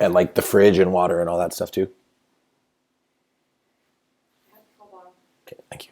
And like the fridge and water and all that stuff too? Okay, thank you.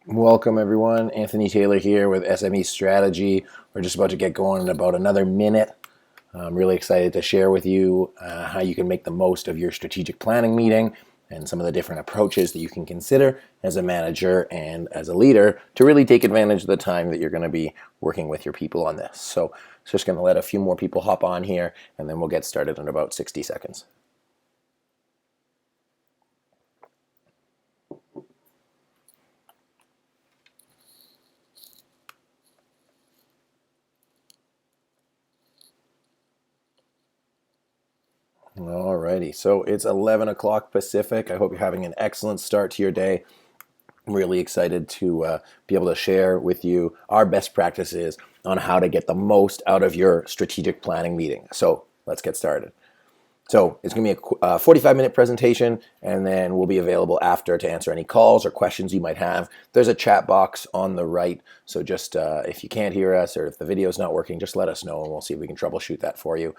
Welcome everyone. Anthony Taylor here with SME Strategy. We're just about to get going in about another minute. I'm really excited to share with you how you can make the most of your strategic planning meeting and some of the different approaches that you can consider as a manager and as a leader to really take advantage of the time that you're going to be working with your people on this. So just going to let a few more people hop on here and then we'll get started in about 60 seconds. Alrighty, so it's 11 o'clock Pacific. I hope you're having an excellent start to your day. I'm really excited to be able to share with you our best practices on how to get the most out of your strategic planning meeting. So let's get started. So it's going to be a 45-minute presentation, and then we'll be available after to answer any calls or questions you might have. There's a chat box on the right, so just if you can't hear us or if the video's not working, just let us know, and we'll see if we can troubleshoot that for you.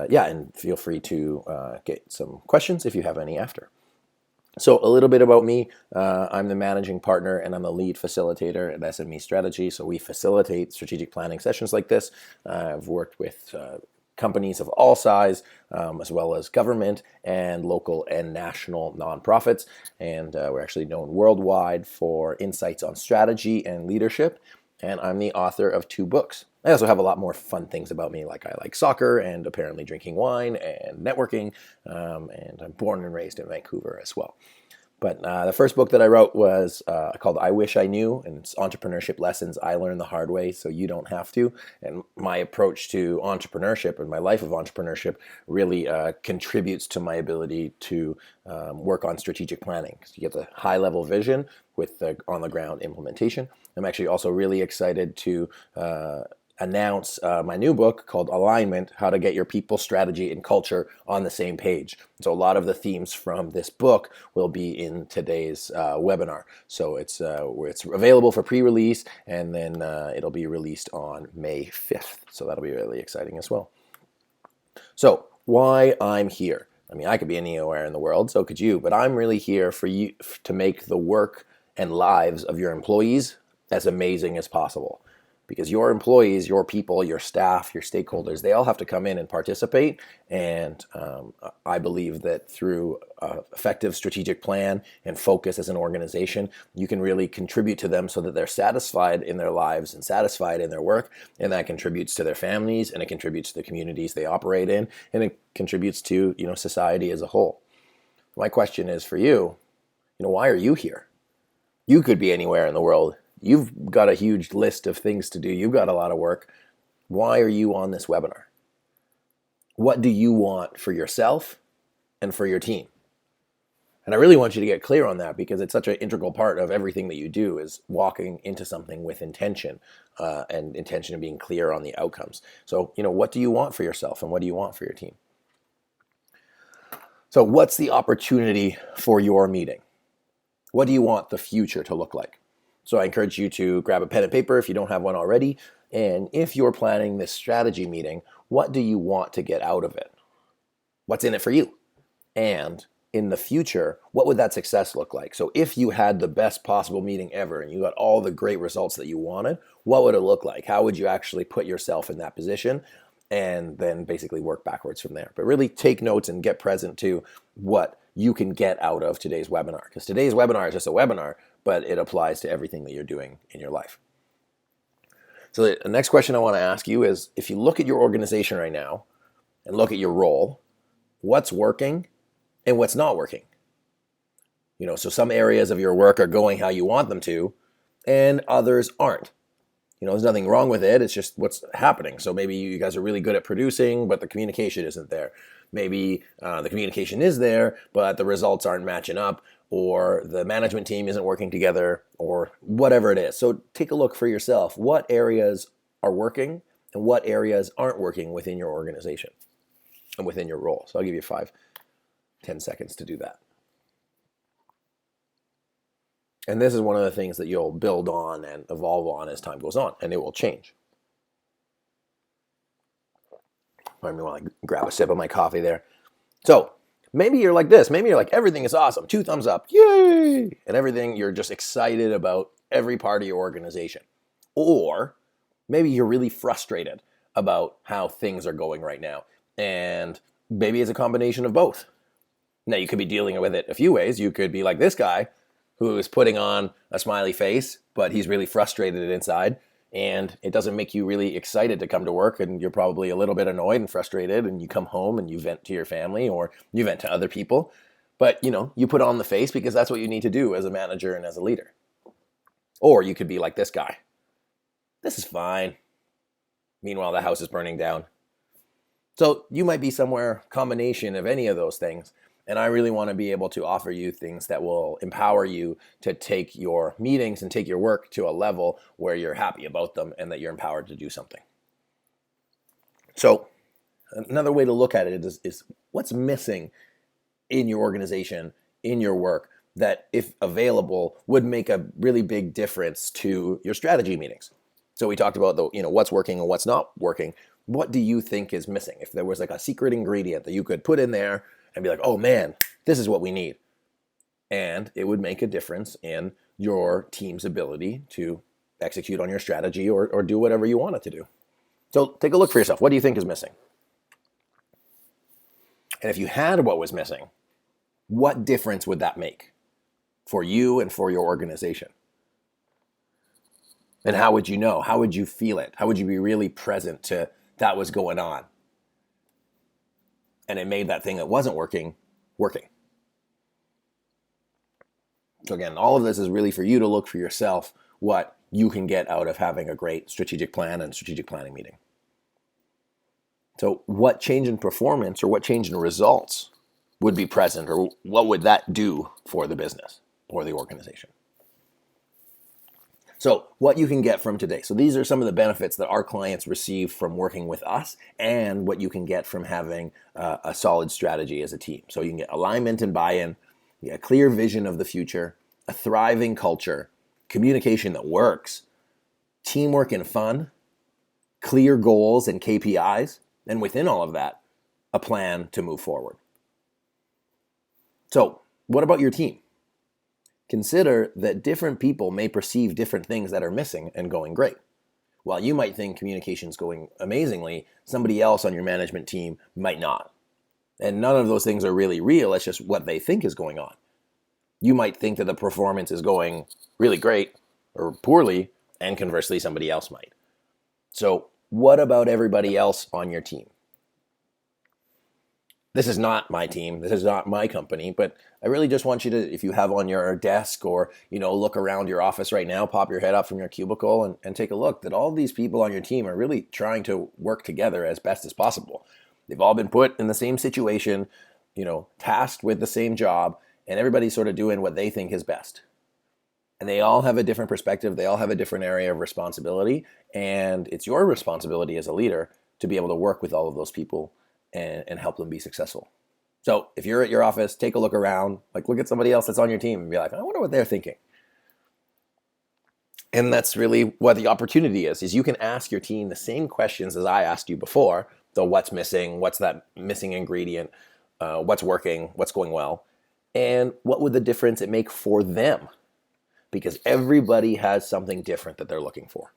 Yeah, and feel free to get some questions if you have any after. So a little bit about me. I'm the managing partner and I'm the lead facilitator at SME Strategy. So we facilitate strategic planning sessions like this. I've worked with companies of all size, as well as government and local and national nonprofits. And we're actually known worldwide for insights on strategy and leadership. And I'm the author of 2 books. I also have a lot more fun things about me, like I like soccer and apparently drinking wine and networking, and I'm born and raised in Vancouver as well. But the first book that I wrote was called I Wish I Knew, and it's entrepreneurship lessons I learned the hard way so you don't have to. And my approach to entrepreneurship and my life of entrepreneurship really contributes to my ability to work on strategic planning. So you get the high-level vision with the on-the-ground implementation. I'm actually also really excited to announce my new book called Alignment, How to Get Your People, Strategy, and Culture on the Same Page. So a lot of the themes from this book will be in today's webinar. So it's available for pre-release, and then it'll be released on May 5th. So that'll be really exciting as well. So why I'm here. I mean, I could be anywhere in the world, so could you, but I'm really here for you to make the work and lives of your employees as amazing as possible. Because your employees, your people, your staff, your stakeholders, they all have to come in and participate. And I believe that through effective strategic plan and focus as an organization, you can really contribute to them so that they're satisfied in their lives and satisfied in their work. And that contributes to their families, and it contributes to the communities they operate in, and it contributes to, society as a whole. My question is for you, why are you here? You could be anywhere in the world. You've got a huge list of things to do. You've got a lot of work. Why are you on this webinar? What do you want for yourself and for your team? And I really want you to get clear on that, because it's such an integral part of everything that you do, is walking into something with intention, and intention of being clear on the outcomes. So, what do you want for yourself and what do you want for your team? So what's the opportunity for your meeting? What do you want the future to look like? So I encourage you to grab a pen and paper if you don't have one already. And if you're planning this strategy meeting, what do you want to get out of it? What's in it for you? And in the future, what would that success look like? So if you had the best possible meeting ever and you got all the great results that you wanted, what would it look like? How would you actually put yourself in that position? And then basically work backwards from there. But really take notes and get present to what you can get out of today's webinar. Because today's webinar is just a webinar, but it applies to everything that you're doing in your life. So the next question I want to ask you is, if you look at your organization right now and look at your role, what's working and what's not working? So some areas of your work are going how you want them to, and others aren't. There's nothing wrong with it. It's just what's happening. So maybe you guys are really good at producing, but the communication isn't there. Maybe the communication is there, but the results aren't matching up, or the management team isn't working together, or whatever it is. So take a look for yourself. What areas are working and what areas aren't working within your organization and within your role? So I'll give you 5-10 seconds to do that. And this is one of the things that you'll build on and evolve on as time goes on, and it will change. I mean, while I grab a sip of my coffee there. So maybe you're like this. Maybe you're like, everything is awesome. 2 thumbs up. Yay! And everything, you're just excited about every part of your organization. Or maybe you're really frustrated about how things are going right now. And maybe it's a combination of both. Now, you could be dealing with it a few ways. You could be like this guy, who is putting on a smiley face, but he's really frustrated inside, and it doesn't make you really excited to come to work, and you're probably a little bit annoyed and frustrated, and you come home and you vent to your family or you vent to other people. But, you put on the face because that's what you need to do as a manager and as a leader. Or you could be like this guy. This is fine. Meanwhile, the house is burning down. So you might be somewhere, combination of any of those things. And I really want to be able to offer you things that will empower you to take your meetings and take your work to a level where you're happy about them and that you're empowered to do something. So another way to look at it is what's missing in your organization, in your work, that if available would make a really big difference to your strategy meetings. So we talked about what's working and what's not working. What do you think is missing? If there was like a secret ingredient that you could put in there and be like, oh man, this is what we need. And it would make a difference in your team's ability to execute on your strategy or do whatever you want it to do. So take a look for yourself. What do you think is missing? And if you had what was missing, what difference would that make for you and for your organization? And how would you know? How would you feel it? How would you be really present to that was going on? And it made that thing that wasn't working, working. So again, all of this is really for you to look for yourself what you can get out of having a great strategic plan and strategic planning meeting. So what change in performance or what change in results would be present, or what would that do for the business or the organization? So what you can get from today. So these are some of the benefits that our clients receive from working with us, and what you can get from having a solid strategy as a team. So you can get alignment and buy-in, you get a clear vision of the future, a thriving culture, communication that works, teamwork and fun, clear goals and KPIs, and within all of that, a plan to move forward. So what about your team? Consider that different people may perceive different things that are missing and going great. While you might think communication's going amazingly, somebody else on your management team might not. And none of those things are really real, it's just what they think is going on. You might think that the performance is going really great or poorly, and conversely, somebody else might. So, what about everybody else on your team? This is not my team, this is not my company, but I really just want you to, if you have on your desk or, look around your office right now, pop your head up from your cubicle and take a look that all these people on your team are really trying to work together as best as possible. They've all been put in the same situation, tasked with the same job, and everybody's sort of doing what they think is best. And they all have a different perspective, they all have a different area of responsibility, and it's your responsibility as a leader to be able to work with all of those people and help them be successful. So if you're at your office, take a look around, look at somebody else that's on your team and be like, I wonder what they're thinking. And that's really what the opportunity is you can ask your team the same questions as I asked you before. So what's missing? What's that missing ingredient? What's working? What's going well? And what would the difference it make for them? Because everybody has something different that they're looking for.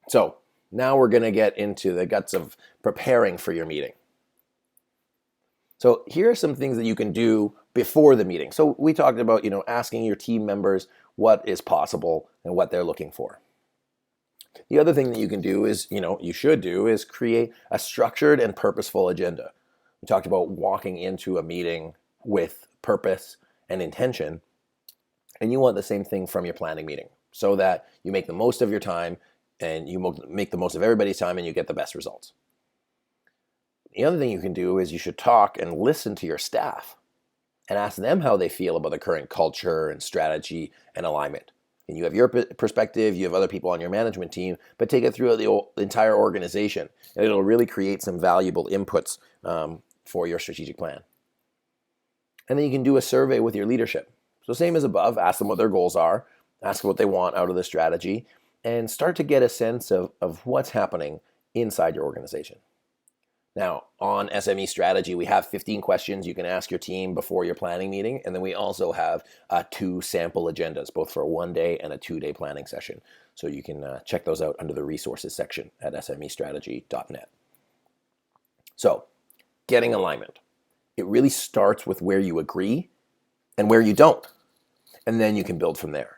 So now we're going to get into the guts of preparing for your meeting. So here are some things that you can do before the meeting. So we talked about, asking your team members what is possible and what they're looking for. The other thing that you can do is, you should do is create a structured and purposeful agenda. We talked about walking into a meeting with purpose and intention, and you want the same thing from your planning meeting so that you make the most of your time and you make the most of everybody's time and you get the best results. The other thing you can do is you should talk and listen to your staff and ask them how they feel about the current culture and strategy and alignment. And you have your perspective, you have other people on your management team, but take it through the entire organization, and it'll really create some valuable inputs for your strategic plan. And then you can do a survey with your leadership. So same as above, ask them what their goals are, ask what they want out of the strategy, and start to get a sense of what's happening inside your organization. Now, on SME Strategy, we have 15 questions you can ask your team before your planning meeting, and then we also have 2 sample agendas, both for a 1-day and a 2-day planning session. So you can check those out under the resources section at smestrategy.net. So, getting alignment. It really starts with where you agree and where you don't, and then you can build from there.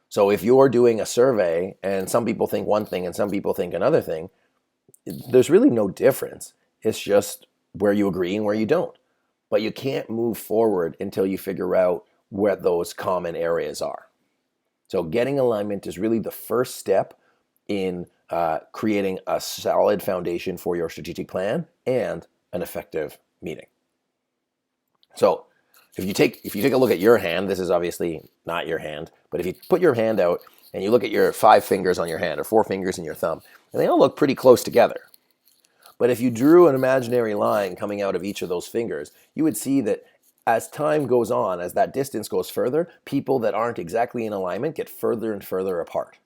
So if you're doing a survey and some people think one thing and some people think another thing, there's really no difference. It's just where you agree and where you don't. But you can't move forward until you figure out where those common areas are. So getting alignment is really the first step in creating a solid foundation for your strategic plan and an effective meeting. So if you take a look at your hand, this is obviously not your hand, but if you put your hand out and you look at your 5 fingers on your hand or 4 fingers in your thumb, and they all look pretty close together. But if you drew an imaginary line coming out of each of those fingers, you would see that as time goes on, as that distance goes further, people that aren't exactly in alignment get further and further apart.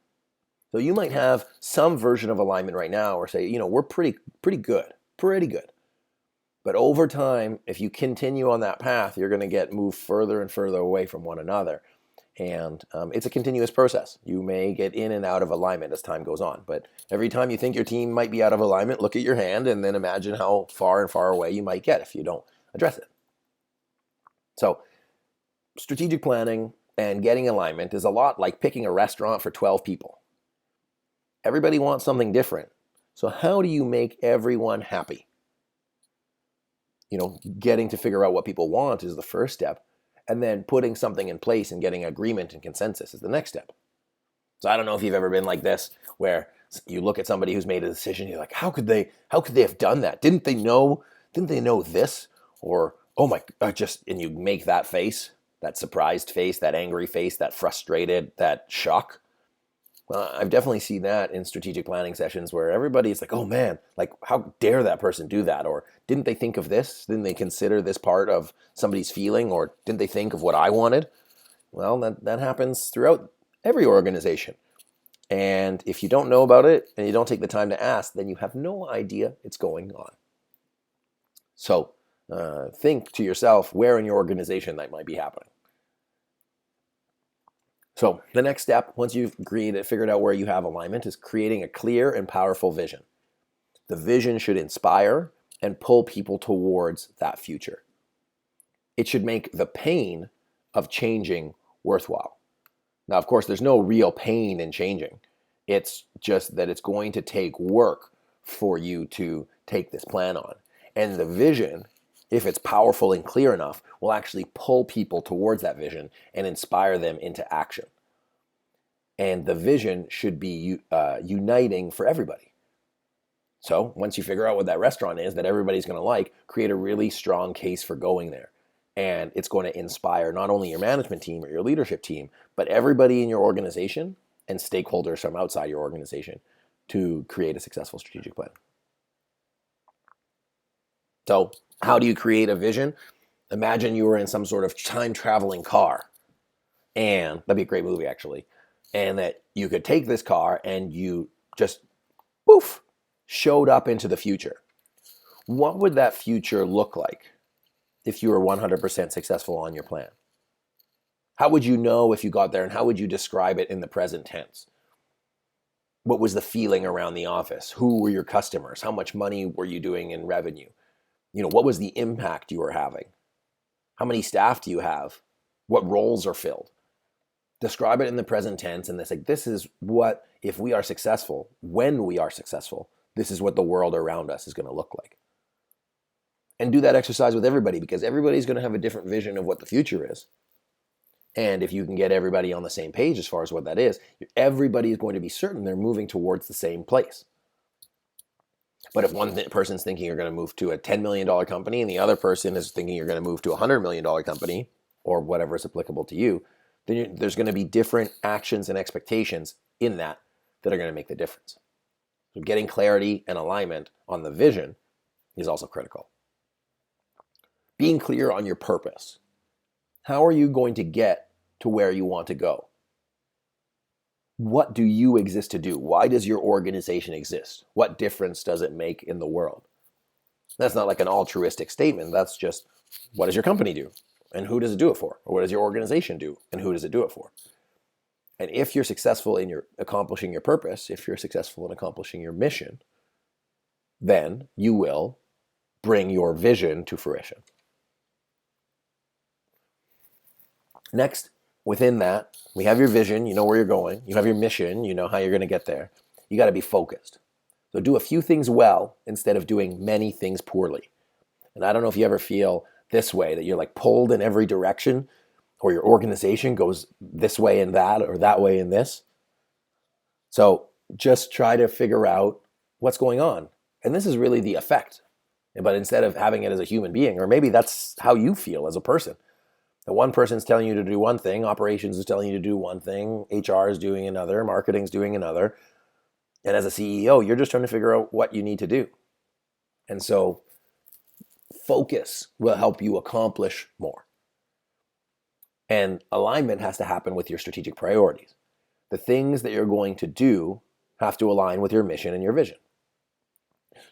So you might have some version of alignment right now or say, we're pretty good. But over time, if you continue on that path, you're going to get moved further and further away from one another. And it's a continuous process. You may get in and out of alignment as time goes on. But every time you think your team might be out of alignment, look at your hand and then imagine how far and far away you might get if you don't address it. So strategic planning and getting alignment is a lot like picking a restaurant for 12 people. Everybody wants something different. So how do you make everyone happy? Getting to figure out what people want is the first step. And then putting something in place and getting agreement and consensus is the next step. So I don't know if you've ever been like this, where you look at somebody who's made a decision, you're like, how could they have done that? Didn't they know this? Or, oh my, and you make that face, that surprised face, that angry face, that frustrated, that shock. I've definitely seen that in strategic planning sessions where everybody's like, oh man, how dare that person do that? Or didn't they think of this? Didn't they consider this part of somebody's feeling? Or didn't they think of what I wanted? Well, that happens throughout every organization. And if you don't know about it and you don't take the time to ask, then you have no idea it's going on. So think to yourself where in your organization that might be happening. So the next step, once you've figured out where you have alignment, is creating a clear and powerful vision. The vision should inspire and pull people towards that future. It should make the pain of changing worthwhile. Now, of course, there's no real pain in changing. It's just that it's going to take work for you to take this plan on. And the vision, if it's powerful and clear enough, will actually pull people towards that vision and inspire them into action. And the vision should be uniting for everybody. So once you figure out what that restaurant is that everybody's going to like, create a really strong case for going there. And it's going to inspire not only your management team or your leadership team, but everybody in your organization and stakeholders from outside your organization to create a successful strategic plan. So how do you create a vision? Imagine you were in some sort of time-traveling car. And that'd be a great movie, actually. And that you could take this car and you just, poof, showed up into the future. What would that future look like if you were 100% successful on your plan? How would you know if you got there, and how would you describe it in the present tense? What was the feeling around the office? Who were your customers? How much money were you doing in revenue? What was the impact you were having? How many staff do you have? What roles are filled? Describe it in the present tense, and this is what, if we are successful, when we are successful, this is what the world around us is going to look like. And do that exercise with everybody, because everybody's going to have a different vision of what the future is. And if you can get everybody on the same page as far as what that is, everybody is going to be certain they're moving towards the same place. But if one person's thinking you're going to move to a $10 million company and the other person is thinking you're going to move to a $100 million company, or whatever is applicable to you, then there's going to be different actions and expectations in that are going to make the difference. So getting clarity and alignment on the vision is also critical. Being clear on your purpose. How are you going to get to where you want to go? What do you exist to do? Why does your organization exist? What difference does it make in the world? That's not like an altruistic statement. That's just, what does your company do? And who does it do it for? Or what does your organization do? And who does it do it for? And if you're successful in accomplishing your purpose, if you're successful in accomplishing your mission, then you will bring your vision to fruition. Next, within that, we have your vision, you know where you're going. You have your mission, you know how you're going to get there. You got to be focused. So do a few things well instead of doing many things poorly. And I don't know if you ever feel this way, that you're like pulled in every direction, or your organization goes this way and that, or that way and this. So just try to figure out what's going on. And this is really the effect. But instead of having it as a human being, or maybe that's how you feel as a person. The one person's telling you to do one thing, operations is telling you to do one thing, HR is doing another, marketing's doing another. And as a CEO, you're just trying to figure out what you need to do. And so focus will help you accomplish more. And alignment has to happen with your strategic priorities. The things that you're going to do have to align with your mission and your vision.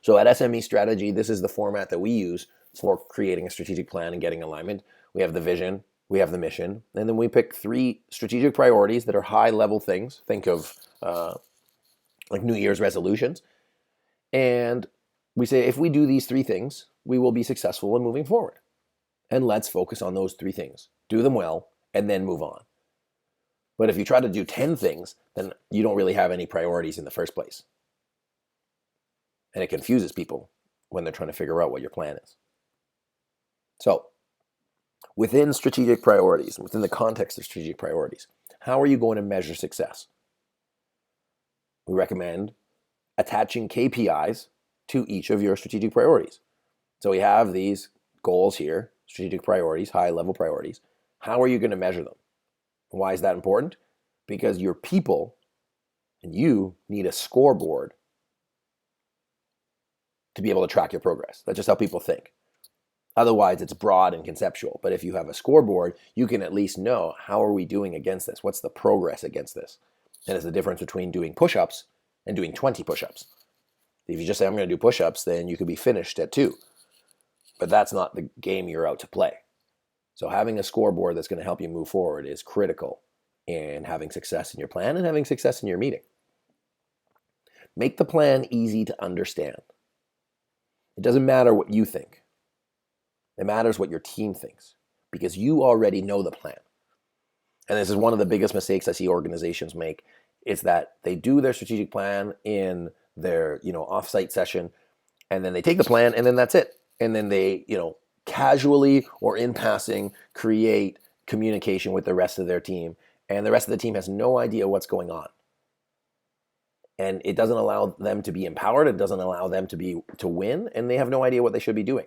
So at SME Strategy, this is the format that we use for creating a strategic plan and getting alignment. We have the vision, we have the mission, and then we pick 3 strategic priorities that are high-level things. Think of like New Year's resolutions. And we say, if we do these 3 things, we will be successful in moving forward. And let's focus on those 3 things. Do them well, and then move on. But if you try to do 10 things, then you don't really have any priorities in the first place. And it confuses people when they're trying to figure out what your plan is. So, within strategic priorities, within the context of strategic priorities, how are you going to measure success? We recommend attaching KPIs to each of your strategic priorities. So we have these goals here, strategic priorities, high-level priorities. How are you going to measure them? Why is that important? Because your people and you need a scoreboard to be able to track your progress. That's just how people think. Otherwise, it's broad and conceptual. But if you have a scoreboard, you can at least know, how are we doing against this? What's the progress against this? And it's the difference between doing push-ups and doing 20 push-ups. If you just say, I'm going to do push-ups, then you could be finished at 2. but that's not the game you're out to play. So having a scoreboard that's going to help you move forward is critical in having success in your plan and having success in your meeting. Make the plan easy to understand. It doesn't matter what you think. It matters what your team thinks, because you already know the plan. And this is one of the biggest mistakes I see organizations make, is that they do their strategic plan in their, offsite session, and then they take the plan and then that's it. And then they, casually or in passing create communication with the rest of their team, and the rest of the team has no idea what's going on. And it doesn't allow them to be empowered. It doesn't allow them to win, and they have no idea what they should be doing.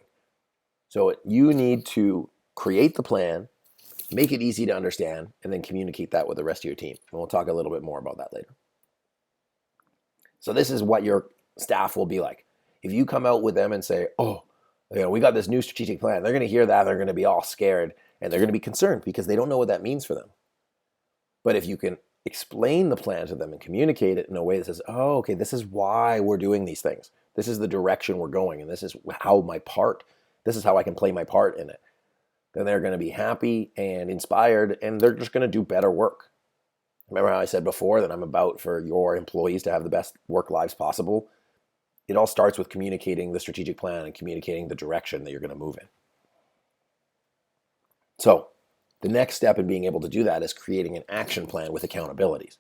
So you need to create the plan, make it easy to understand, and then communicate that with the rest of your team. And we'll talk a little bit more about that later. So this is what your staff will be like. If you come out with them and say, we got this new strategic plan, they're going to hear that. They're going to be all scared, and they're going to be concerned because they don't know what that means for them. But if you can explain the plan to them and communicate it in a way that says, this is why we're doing these things. This is the direction we're going, and this is how I can play my part in it. Then they're going to be happy and inspired, and they're just going to do better work. Remember how I said before that I'm about for your employees to have the best work lives possible? It all starts with communicating the strategic plan and communicating the direction that you're going to move in. So the next step in being able to do that is creating an action plan with accountabilities.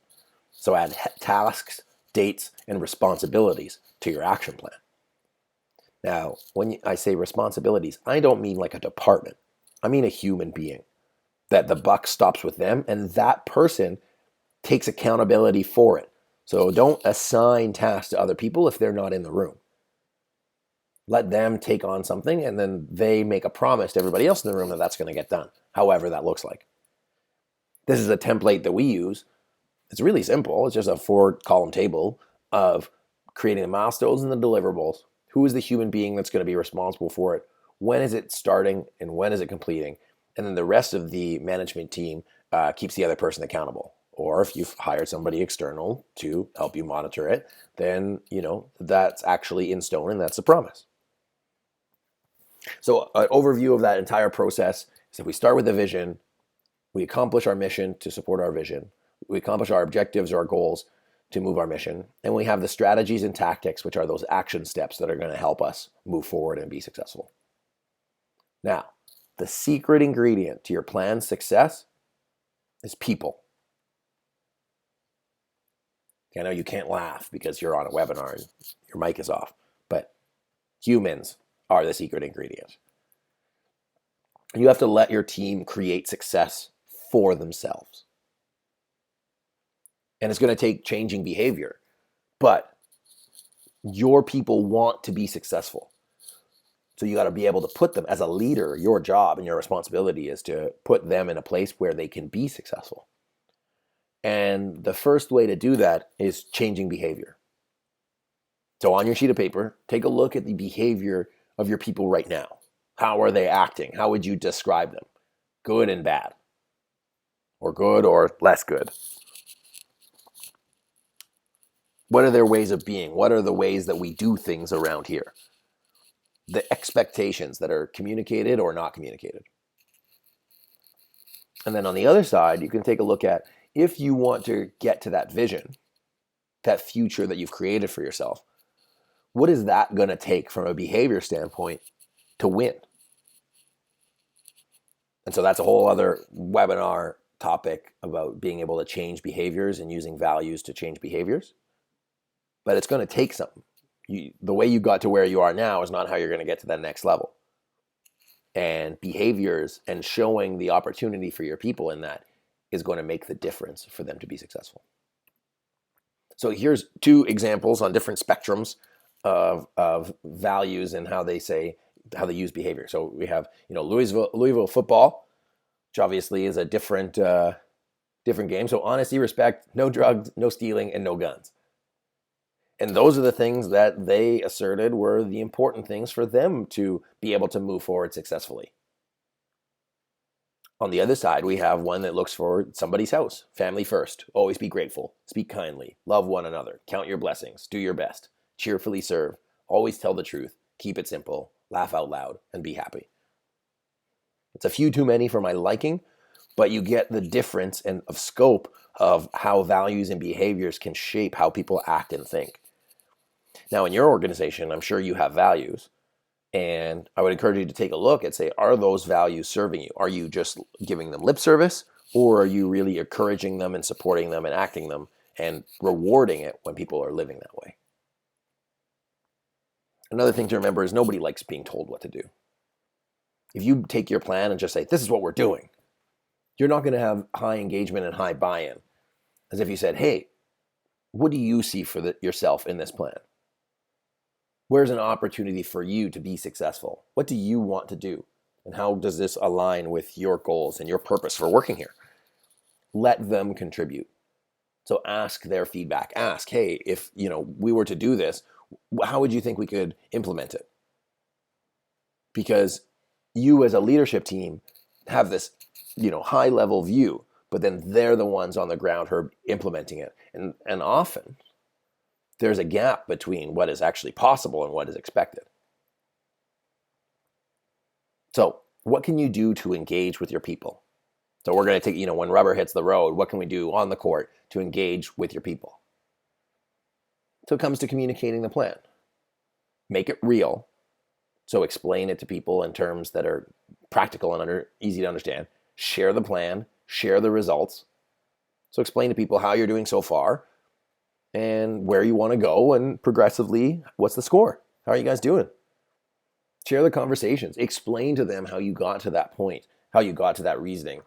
So add tasks, dates, and responsibilities to your action plan. Now, when I say responsibilities, I don't mean like a department. I mean a human being, that the buck stops with them and that person takes accountability for it. So don't assign tasks to other people if they're not in the room. Let them take on something, and then they make a promise to everybody else in the room that that's going to get done, however that looks like. This is a template that we use. It's really simple. It's just a 4-column table of creating the milestones and the deliverables. Who is the human being that's going to be responsible for it? When is it starting and when is it completing? And then the rest of the management team keeps the other person accountable. Or if you've hired somebody external to help you monitor it, then that's actually in stone and that's a promise. So an overview of that entire process is that we start with the vision, we accomplish our mission to support our vision, we accomplish our objectives or our goals to move our mission, and we have the strategies and tactics, which are those action steps that are going to help us move forward and be successful. Now, the secret ingredient to your plan's success is people. I know you can't laugh because you're on a webinar and your mic is off, but humans are the secret ingredient. You have to let your team create success for themselves. And it's going to take changing behavior, but your people want to be successful. So you got to be able to put them as a leader. Your job and your responsibility is to put them in a place where they can be successful. And the first way to do that is changing behavior. So on your sheet of paper, take a look at the behavior of your people right now. How are they acting? How would you describe them? Good and bad, or good or less good. What are their ways of being? What are the ways that we do things around here? The expectations that are communicated or not communicated. And then on the other side, you can take a look at, if you want to get to that vision, that future that you've created for yourself, what is that going to take from a behavior standpoint to win? And so that's a whole other webinar topic about being able to change behaviors and using values to change behaviors. But it's going to take something. The way you got to where you are now is not how you're going to get to that next level. And behaviors and showing the opportunity for your people in that is going to make the difference for them to be successful. So here's 2 examples on different spectrums of values and how they use behavior. So we have Louisville football, which obviously is a different game. So honesty, respect, no drugs, no stealing, and no guns. And those are the things that they asserted were the important things for them to be able to move forward successfully. On the other side, we have one that looks for somebody's house. Family first. Always be grateful. Speak kindly. Love one another. Count your blessings. Do your best. Cheerfully serve. Always tell the truth. Keep it simple. laugh out loud, and be happy. It's a few too many for my liking, but you get the difference and of scope of how values and behaviors can shape how people act and think. Now, in your organization, I'm sure you have values, and I would encourage you to take a look and say, are those values serving you? Are you just giving them lip service, or are you really encouraging them and supporting them and acting them and rewarding it when people are living that way? Another thing to remember is nobody likes being told what to do. If you take your plan and just say, this is what we're doing, you're not going to have high engagement and high buy-in. As if you said, hey, what do you see for yourself in this plan? Where's an opportunity for you to be successful? What do you want to do? And how does this align with your goals and your purpose for working here? Let them contribute. So ask their feedback. Ask, hey, if we were to do this, how would you think we could implement it? Because you as a leadership team have this high level view, but then they're the ones on the ground who are implementing it. And often there's a gap between what is actually possible and what is expected. So what can you do to engage with your people? So we're going to take, when rubber hits the road, what can we do on the court to engage with your people? So it comes to communicating the plan. Make it real. So explain it to people in terms that are practical and easy to understand. Share the plan, share the results. So explain to people how you're doing so far and where you want to go, and progressively, what's the score? How are you guys doing? Share the conversations. Explain to them how you got to that point, how you got to that reasoning,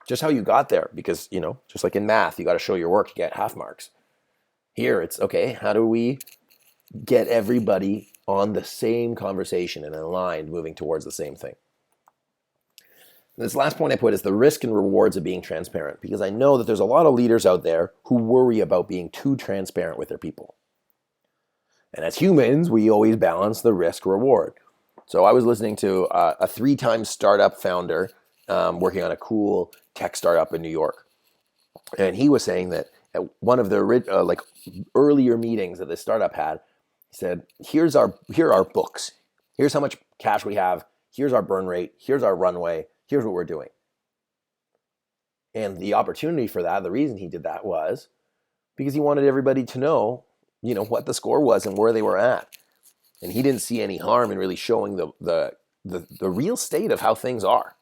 just how you got there. Because, just like in math, you got to show your work to get half marks. Here, it's, okay, how do we get everybody on the same conversation and aligned, moving towards the same thing? This last point I put is the risk and rewards of being transparent, because I know that there's a lot of leaders out there who worry about being too transparent with their people. And as humans, we always balance the risk reward. So I was listening to a 3-time startup founder working on a cool tech startup in New York. And he was saying that at one of the earlier meetings that this startup had, he said, here are our books. Here's how much cash we have. Here's our burn rate. Here's our runway. Here's what we're doing. And the opportunity for that, the reason he did that was because he wanted everybody to know, what the score was and where they were at. And he didn't see any harm in really showing the real state of how things are.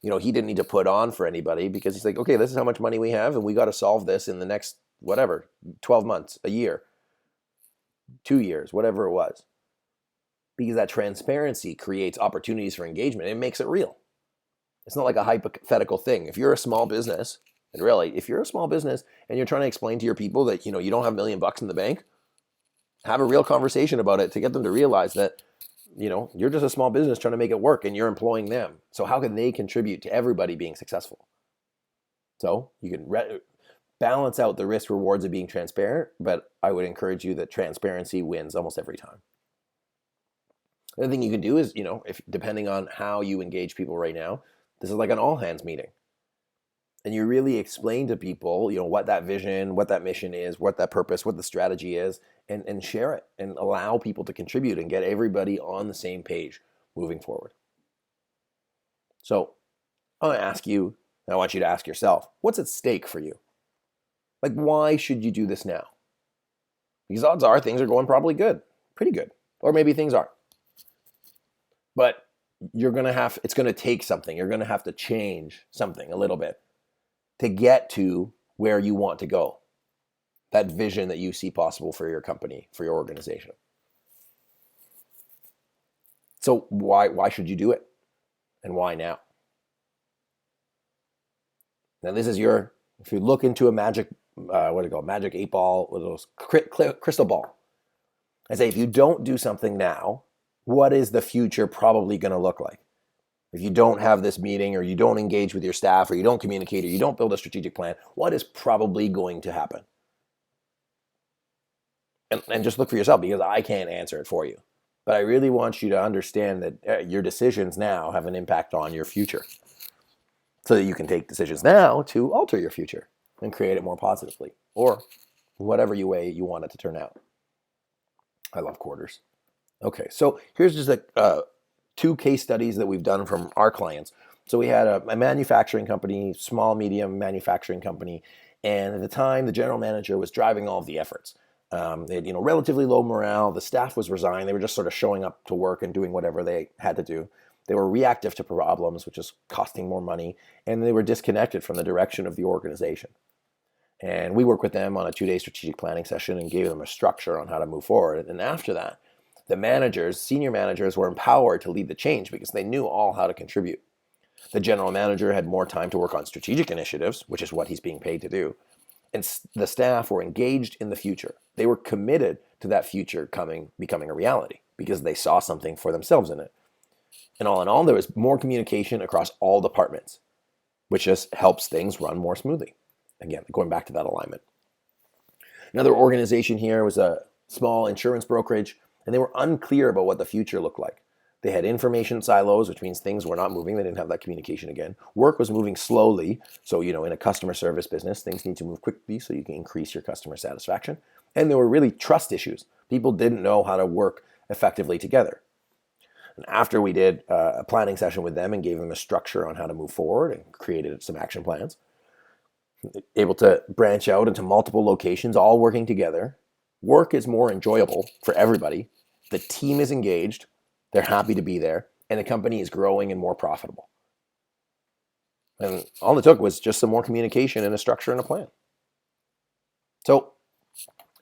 He didn't need to put on for anybody, because he's like, okay, this is how much money we have, and we got to solve this in the next, 12 months, a year, 2 years, whatever it was. Because that transparency creates opportunities for engagement. It makes it real. It's not like a hypothetical thing. If you're a small business, and really, if you're a small business and you're trying to explain to your people that, you don't have $1 million in the bank, have a real conversation about it to get them to realize that, you're just a small business trying to make it work, and you're employing them. So how can they contribute to everybody being successful? So you can balance out the risk rewards of being transparent, but I would encourage you that transparency wins almost every time. The other thing you can do is, if depending on how you engage people right now, this is like an all hands meeting. And you really explain to people, what that vision, what that mission is, what that purpose, what the strategy is, and share it and allow people to contribute and get everybody on the same page moving forward. So I want to ask you, and I want you to ask yourself, what's at stake for you? Like, why should you do this now? Because odds are things are going probably good, pretty good, or maybe things aren't. But it's going to take something. You're going to have to change something a little bit to get to where you want to go. That vision that you see possible for your company, for your organization. So why should you do it? And why now? Now this is if you look into a magic, magic 8-ball with those crystal ball. I say, if you don't do something now, what is the future probably going to look like? If you don't have this meeting, or you don't engage with your staff, or you don't communicate, or you don't build a strategic plan, what is probably going to happen? And just look for yourself, because I can't answer it for you. But I really want you to understand that your decisions now have an impact on your future, so that you can take decisions now to alter your future and create it more positively, or whatever way you want it to turn out. I love quarters. Okay, so here's just two case studies that we've done from our clients. So we had a manufacturing company, small, medium manufacturing company, and at the time, the general manager was driving all of the efforts. They had, relatively low morale. The staff was resigned. They were just sort of showing up to work and doing whatever they had to do. They were reactive to problems, which is costing more money, and they were disconnected from the direction of the organization. And we worked with them on a 2-day strategic planning session and gave them a structure on how to move forward. And after that, the managers, senior managers, were empowered to lead the change because they knew all how to contribute. The general manager had more time to work on strategic initiatives, which is what he's being paid to do. And the staff were engaged in the future. They were committed to that future becoming a reality because they saw something for themselves in it. And all in all, there was more communication across all departments, which just helps things run more smoothly. Again, going back to that alignment. Another organization here was a small insurance brokerage, and they were unclear about what the future looked like. They had information silos, which means things were not moving. They didn't have that communication again. Work was moving slowly. So, in a customer service business, things need to move quickly so you can increase your customer satisfaction. And there were really trust issues. People didn't know how to work effectively together. And after we did a planning session with them and gave them a structure on how to move forward and created some action plans, able to branch out into multiple locations, all working together. Work is more enjoyable for everybody. The team is engaged. They're happy to be there. And the company is growing and more profitable. And all it took was just some more communication and a structure and a plan. So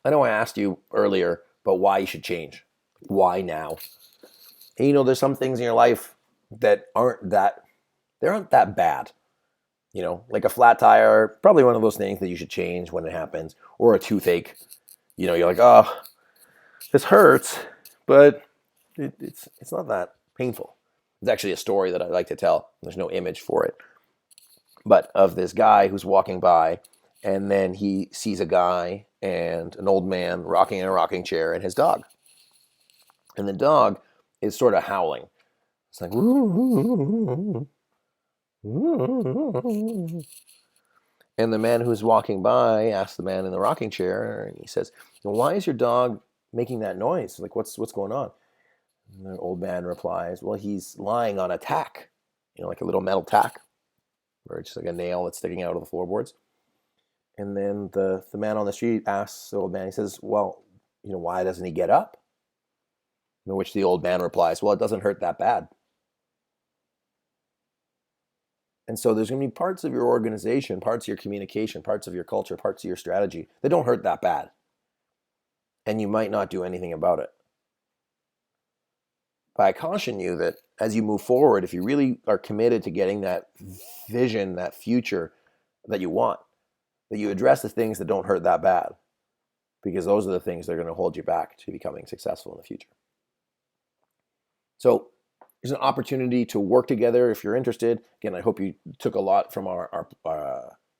I know I asked you earlier about why you should change. Why now? And there's some things in your life that aren't that bad. Like a flat tire, probably one of those things that you should change when it happens, or a toothache. You're like, oh, this hurts, but it's not that painful. It's actually a story that I like to tell. There's no image for it, but of this guy who's walking by, and then he sees a guy and an old man rocking in a rocking chair and his dog. And the dog is sort of howling. It's like, woo. And the man who's walking by asks the man in the rocking chair, and he says, why is your dog making that noise? Like, what's going on? And the old man replies, well, he's lying on a tack, like a little metal tack, or it's like a nail that's sticking out of the floorboards. And then the man on the street asks the old man, he says, well, why doesn't he get up? In which the old man replies, well, it doesn't hurt that bad. And so there's going to be parts of your organization, parts of your communication, parts of your culture, parts of your strategy that don't hurt that bad. And you might not do anything about it. But I caution you that as you move forward, if you really are committed to getting that vision, that future that you want, that you address the things that don't hurt that bad. Because those are the things that are going to hold you back to becoming successful in the future. So there's an opportunity to work together if you're interested. Again, I hope you took a lot from our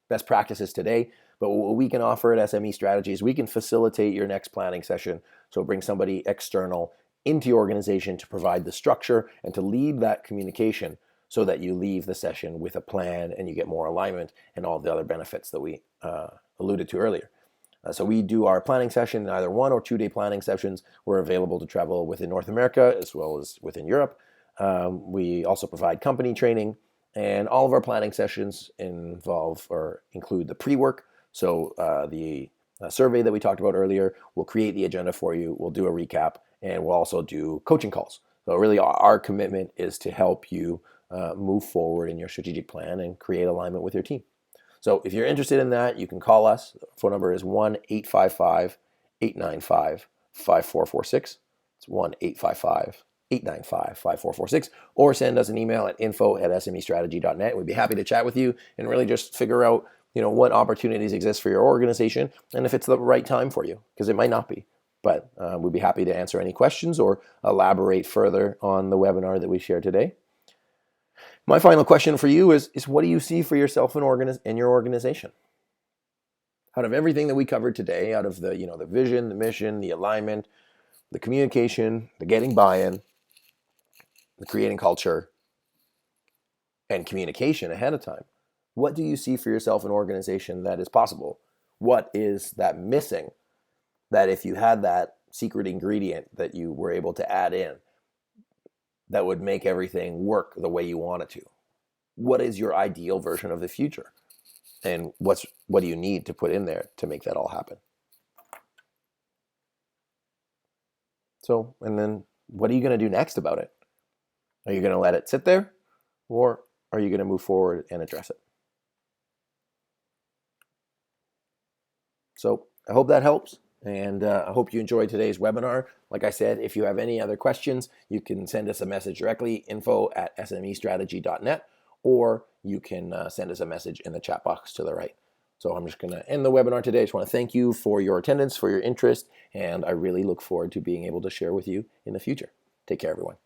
best practices today. But what we can offer at SME Strategy is we can facilitate your next planning session. So bring somebody external into your organization to provide the structure and to lead that communication so that you leave the session with a plan and you get more alignment and all the other benefits that we alluded to earlier. So we do our planning session in either 1 or 2-day planning sessions. We're available to travel within North America as well as within Europe. We also provide company training, and all of our planning sessions involve or include the pre-work. So the survey that we talked about earlier, we'll create the agenda for you, we'll do a recap, and we'll also do coaching calls. So really our commitment is to help you move forward in your strategic plan and create alignment with your team. So if you're interested in that, you can call us. The phone number is 1-855-895-5446. It's 1-855-895-5446, or send us an email at info@smestrategy.net. We'd be happy to chat with you and really just figure out, what opportunities exist for your organization and if it's the right time for you, because it might not be. But we'd be happy to answer any questions or elaborate further on the webinar that we shared today. My final question for you is what do you see for yourself in your organization? Out of everything that we covered today, out of the vision, the mission, the alignment, the communication, the getting buy-in, the creating culture, and communication ahead of time, what do you see for yourself in an organization that is possible? What is that missing that if you had that secret ingredient that you were able to add in, that would make everything work the way you want it to? What is your ideal version of the future? And what do you need to put in there to make that all happen? So, and then what are you going to do next about it? Are you going to let it sit there, or are you going to move forward and address it? So I hope that helps, and I hope you enjoyed today's webinar. Like I said, if you have any other questions, you can send us a message directly, info@smestrategy.net, or you can send us a message in the chat box to the right. So I'm just going to end the webinar today. I just want to thank you for your attendance, for your interest, and I really look forward to being able to share with you in the future. Take care, everyone.